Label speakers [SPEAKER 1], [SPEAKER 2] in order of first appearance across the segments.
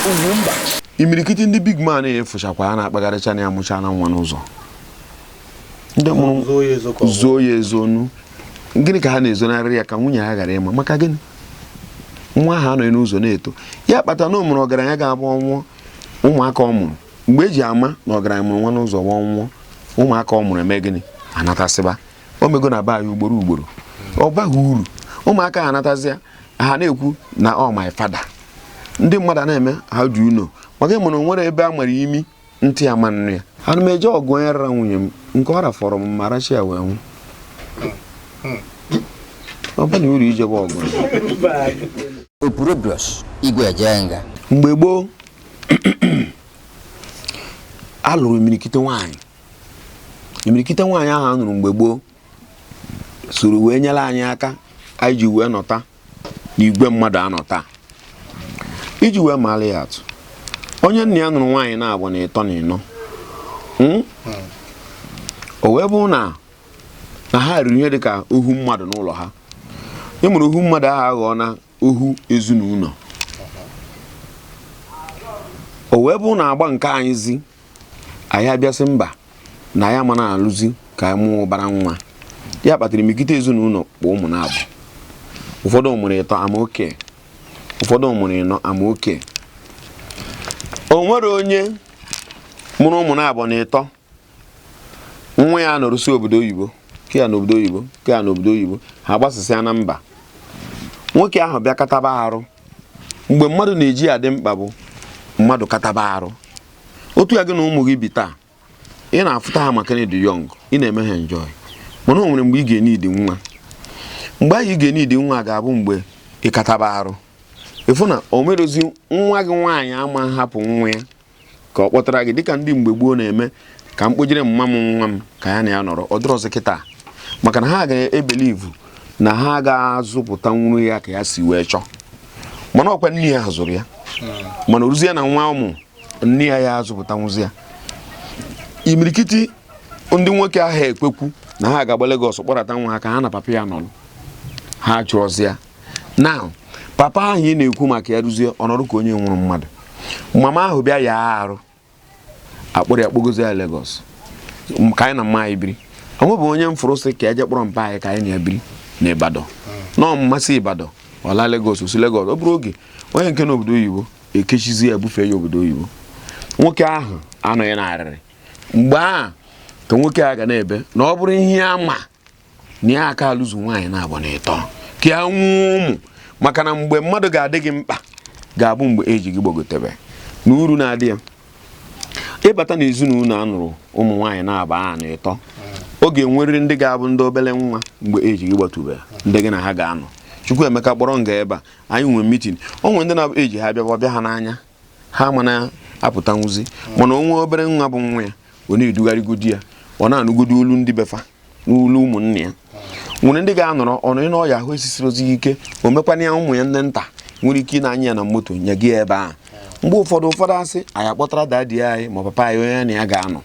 [SPEAKER 1] ugwumba
[SPEAKER 2] imirikiti ndị big man efuchakwa a na-akpagharịcha na ya mụcha na nwa n'ụzọ ndị mụrụ zoo ya ezonu gịnị ka ha na-ezonarị ya ka nwunye ha ghara ịma maka gịnị nwa ha anọghị n'ụzọ na-eto ya kpata na ụmụrụ ọgaranya ga-abụ ọnwụọ ụmụaka ọ mụrụ mgbe eji ama na ọgaranya mụrụ nwa n'ụzọ ọnwụọ ụmụaka ọ mụrụ eme gịnị anatasịba o mego na baa ya ugboro ugboro ọ baghị uru ụmụaka ha anatazịa ha na-ekwu na ọ my father ndị mmadụ na-eme ha ji uno maka ịmụrụ nwere ebe a mara imi ntị ya manụ ya ana m eje ọgụ onye rara nwunye m nke ọ rafọrọ m ma rachi ya wee nwụ ọ bụla uru ijebe ọgụ
[SPEAKER 3] igwe ejenga
[SPEAKER 2] mgbe gboo a lụrụ imirikite nwaanyị ahụ a nụrụ mgbe gboo soro wee nyere anyị aka anyị ji wee nọta n'igwe mmadụ anọta iji wee maala ya atụ onye nna ya nụrụ nwaanyị na-abụ na ịtọ na ịnọ o wee bụ na ha riri ihe dịka ohu mmadụ n'ụlọ ha ịmụrụ ohu mmadụ ahụ aghọọ na ohu ezinụlọ o wee bụ na agba nke anyị zi anyị abịasị mba na ya mana alụzi ka anyị mụọ ụbara nwa ya kpatara imikite ezinụlọ kpọ ụmụ na-abụ ụfọdụ mụrụ ịtọ ama oke ụfọdụ mụrụ ịnọ ama oke o nwere onye mụrụ ụmụ na-abụ na ịtọ nwa ya nọrụsi obodo oyibo ke ya n'obodo oyibo ke ya n'obodo oyibo ha gbasasịa na mba nwoke ahụ bịa kataba arụ mgbe mmadụ na-eji ya dị mkpa bụ mmadụ kataba arụ otu ya gị na ụmụ gị bi taa ị na-afụta ha maka na ịdị yọng ị na-eme ha enjoy mana o nwere mgbe ị ga-enidi nwa mgbe ahụ ị ga-enidi nwa ga-abụ mgbe ị kataba arụ ịfụ na o merozi nwa gị nwaanyị ama hapụ nwa ya ka ọ kpọtara gị dịka ndị mgbe gboo na-eme ka m kpojere mma m nwa m ka ya na ya nọrọ ọ dịrọzi kịta maka na ha ga-ebelivu na ha ga-azụpụta nwunye ya ka ya si wee chọọ mana ọkwa nne ya zụrụ ya mana oruzie na nwa ụmụ nne ya azụpụta nwụzi ya imirikiti ndị nwoke ahụ ekpekwu na ha ga-agba Lagos kpọrọta nwa ha ka ha na papa ya nọrọ ha chụọzi ya na papa ahụ ị na-ekwu maka ya ruzie ọnọdụ ka onye nwụrụ mmadụ mama ahụ bịa ya arụ akpọrọ ya kpogozi ya Lagos ka anyị na mma anyị biri onwe bụ onye mfụrụ sị ka eje kpọrọ mpa anyị ka anyị na-ebiri na Ibadan nọọ mmasị Ibadan ọla Lagos osi Lagos ọ bụrụ oge onye nke n'obodo oyibo ekechizi ya bufee ya obodo oyibo nwoke ahụ anọghị na-arịrị mgbe a ka nwoke a ga na-ebe na ọ bụrụ ihe ama na ya aka alụzu nwaanyị na-abụ na ịtọ ka ya nwụọ ụmụ maka na mgbe mmadụ ga-adị gị mkpa ga-abụ mgbe eji gị gbagotebe na uru na-adị ya ịbata na ezinụlọ anụrụ ụmụ nwaanyị na-aba a na ịtọ oge nweriri ndị ga-abụ ndị obele nwa mgbe eji gị gbatube ndị gị na ha ga-anọ Chukwuemeka kpọrọ nga ebe a anyị nwere mitin o nwere ndị na eji ha bịa ha n'anya ha mana apụta nwụzi mana onwe obere nwa bụ nwa ya ọ na-edugharịgodi ya ọ na-anụgodi olu ndị befa n'olu ụmụnne ya nwere ndị ga-anọrọ ọnụ ị n'ọya ahụ esisiri ozi ike o mekwana ya ụmụ ya ndị nta nwere ike ịna-anya ya na moto nye gị ebe a mgbe ụfọdụ asị anyị akpọtara dadi anyị ma papa anyị onye na ya ga-anọ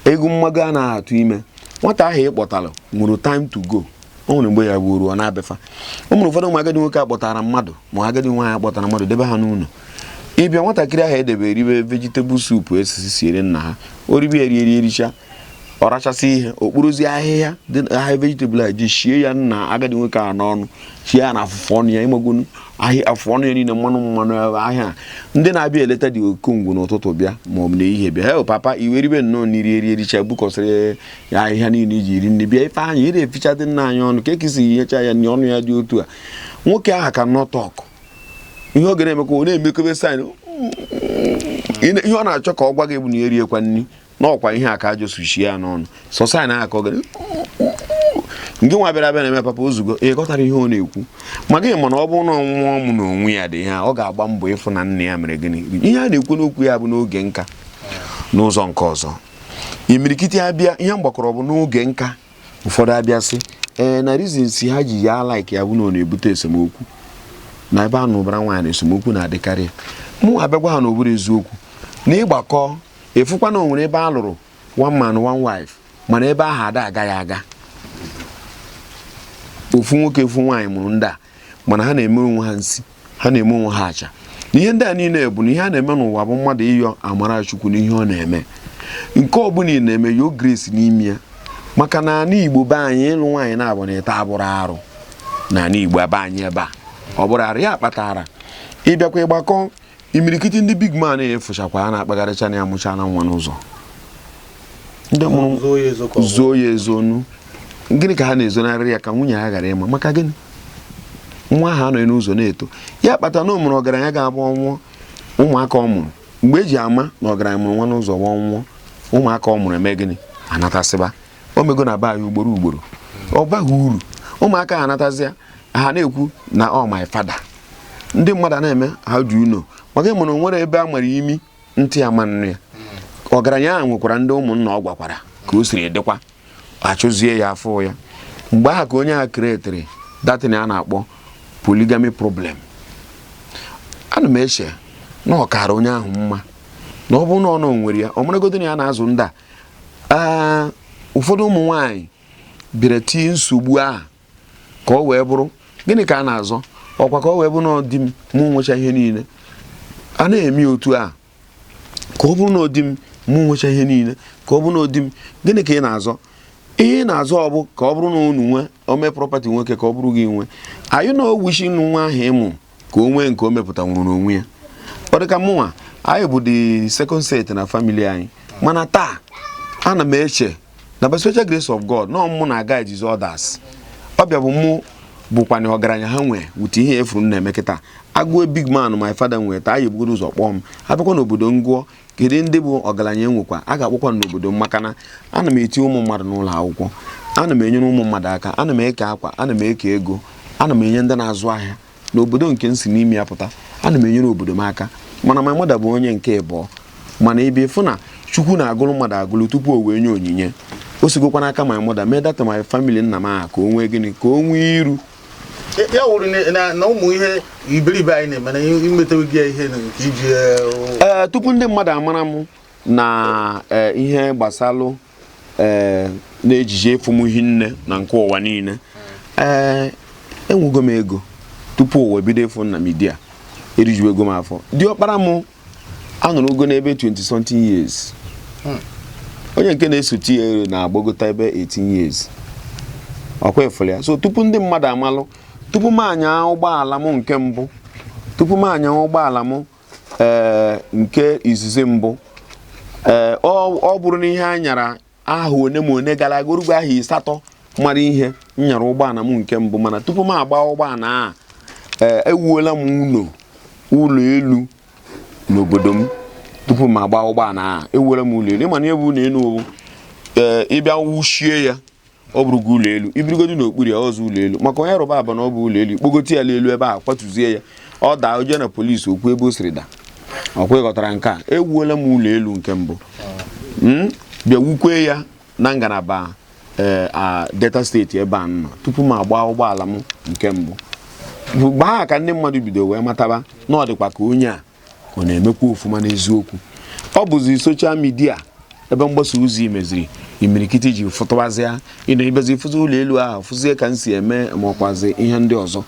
[SPEAKER 2] ego mmago a na-atụ ime nwata ahụ ị kpọtara nwere time to go o nwere mgbe ya gburu ọ na-abefa o nwere ụfọdụ ụmụ agadi nwoke akpọtara mmadụ ma agadi nwaanyị akpọtara mmadụ debe ha n'ụlọ ịbịa nwatakịrị ahụ edebe eribe vegetable soup esisi siere nna ha oribe ericha ọ rachasị ihe okporozi ahịhịa dị ahịa vegetable a ji shie ya nna agadi nwoke a n'ọnụ shie ya na afụfụ ọnụ ya ịmagonu ahịa afụfụ ọnụ ya niile mmanụ ahịa ndị na-abịa eleta dị okongwu n'ụtụtụ bịa ma ọ bụ n'ehihie bịa he papa iwe ribe nnọọ n'iri ericha bukọsịrị ya ahịhịa niile iji iri nri bịa ife anyị ị na-eficha dị nna anyị ọnụ ka ekesi nyecha ya na ọnụ ya dị otu a nwoke ahụ ka nọtọk ihe ọ ga-emekwa ọ na-emekobe saịn ihe ọ na-achọ ka ọ gwa gị bụ na eriekwa nri n'ọkwa ihe a ka ajọ sushi ya n'ọnụ sọsọ anyị na-aka ogere nke nwa bịara abịa na-eme papa ozugbo ị ghọtara ihe ọ na-ekwu ma gị ma na ọ bụrụ na ọnwụnwa ọmụ na onwe ya dị ha ọ ga-agba mbọ ịfụ na nne ya mere gịnị ihe a na-ekwu n'okwu ya bụ n'oge nka n'ụzọ nke ọzọ imirikiti abịa ihe mgbakọrọ bụ n'oge nka ụfọdụ abịasị na reasons ha ji ya like ya bụ na ọ na-ebute esemokwu na ebe a na ụbara nwaanyị na esemokwu na-adịkarị mụ abịagwa ha n'obodo eziokwu na ịgbakọ efukwa na onwere ebe a lụrụ one man one wife mana ebe ahụ ada agaghị aga ofu nwoke ofu nwaanyị mụrụ ndị a mana ha na-eme onwe ha nsi ha na-eme onwe ha acha n'ihe ndị a niile bụ na ihe a na-eme n'ụwa bụ mmadụ ịyọ amara Chukwu n'ihe ọ na-eme nke ọbụla ị na-eme yo grace n'ime ya maka na ana Igbo be anyị ịlụ nwaanyị na-abụ na ịta abụrụ arụ na ana Igbo ebe anyị ebe a ọ bụrụ arụ ya kpatara ịbịakwa ịgbakọ imirikiti ndị big man efụchakwa a na-akpagharịcha na ya mụcha na nwa n'ụzọ ndị mụrụ zoo ya ezonu gịnị ka ha na-ezonarịrị ya ka nwunye ha ghara ịma maka gịnị nwa ahụ anọghị n'ụzọ na-eto ya kpatara na o mụrụ ọgaranya ga-abụ ọnwụọ ụmụaka ọ mụrụ mgbe eji ama na ọgaranya mụrụ nwa n'ụzọ ọnwụọ ụmụaka ọ mụrụ eme gịnị anatasịba o mego na be anyị ugboro ọ baghị uru ụmụaka ha anatazịa ha na-ekwu na ọ my father ndị mmadụ na-eme ha ju uno maka ịmụrụ nwere ebe a mara imi ntị ya manụ ya ọgaranya ahụ nwekwara ndị ụmụnna ọ gwakwara ka o siri edekwa achụzie ya afọ ya mgbe ahụ ka onye ha kreetịrị datin a na-akpọ polygamy problem. Ana m eche na ọ kara onye ahụ mma na ọ bụ na ọ nwere ya ọ maragodo na ya na-azụ ndị a ụfọdụ ụmụ nwaanyị bịara tie nsogbu ahụ ka ọ wee bụrụ gịnị ka a na-azọ ọkwa ka ọ wee bụ na di m mụ nwecha ihe niile a na-eme otu a ka ọ bụrụ na di m mụ nwecha ihe niile ka ọ bụrụ na di m gịnị ka ị na-azọ ihe ị na-azọ ọ bụ ka ọ bụrụ na unu nwe ome property nwoke ka ọ bụrụ gị nwe anyị na owishi nwa ahụ ịmụ ka o nwee nke o mepụta nwụrụ n'onwe ya ọ dịka mụnwa anyị bụ the second set na family anyị mana taa ana m eche na by special grace of God na ọmụ na guide is others ọbịa bụ mụ bụkwanye ọgaranya ha nwee wute ihe efuru na-eme kịta agụọ big man my father nwee taa anyị ebugodo ụzọ kpọọ m abịakwa n'obodo ngụọ kedu ndị bụ ọgaranya enwekwa a ga-akpọkwa n'obodo m maka na ana m eti ụmụ mmadụ n'ụlọ akwụkwọ ana m enyere ụmụ mmadụ aka ana m eke akwa ana m eke ego ana m enye ndị na-azụ ahịa n'obodo nke m si n'ime ya pụta ana m enyere obodo m aka mana my mother bụ onye nke ịbụọ mana ebe ịfụ na Chukwu na-agụrụ mmadụ agụrụ tupu o wee nye onyinye o sigokwa n'aka my mother mee data my family nna m aha ka o nwee gịnị ka o nwee iru
[SPEAKER 1] ya wụrụ na ụmụ ihe iberibe anyị na-eme na imetewe gị ihe nke iji
[SPEAKER 2] tupu ndị mmadụ amara m na ihe gbasalụ na-ejije efu m hinne na nke ụwa niile enwego m ego tupu ụwa bido efu na midia erijuo ego m afọ dị ọkpara m anọrọ ogo n'ebe 20 something years onye nke na-esote ya na-agbagota ebe 18 years ọkwa efere ya so tupu ndị mmadụ amalụ tupu m anya ụgbọala m nke mbụ tupu m anya ụgbọala m nke izizi mbụ ọ bụrụ na ihe a nyara ahụ one ma one gara aga orugbo ahụ 8 mara ihe nyara ụgbọala m nke mbụ mana tupu m agba ụgbọala a ewuola m ụlọ elu n'obodo m tupu m agba ụgbọala a ewuola m ụlọ elu ịmana ebu ụlọ elu ịbịa wuchie ya ọ bụrụgo ụlọ elu ibirigodu n'okpuru ya ọzọ ụlọ elu maka onye rụba aba na ọ bụ ụlọ elu kpogote ya elu ebe a kwatuzie ya ọ daa oje na polisi okwu ebe o siri da ọkwa ịghọtara nke a ewuola m ụlọ elu nke mbụ bịa wukwe ya na ngalaba Delta steeti ebe a nọ tupu m agba ụgbọala m nke mbụ mgbe ha ka ndị mmadụ bido wee mataba na ọ dịkwa ka onye a ọ na-emekwa ofụma n'eziokwu ọ bụzi soshal midia ebe mgbasa ozi meziri imirikiti ji fụtụwazịa ị na-ebezi fụzi ụlọ elu ahụ fụzie ka m si eme ma ọkwazi ihe ndị ọzọ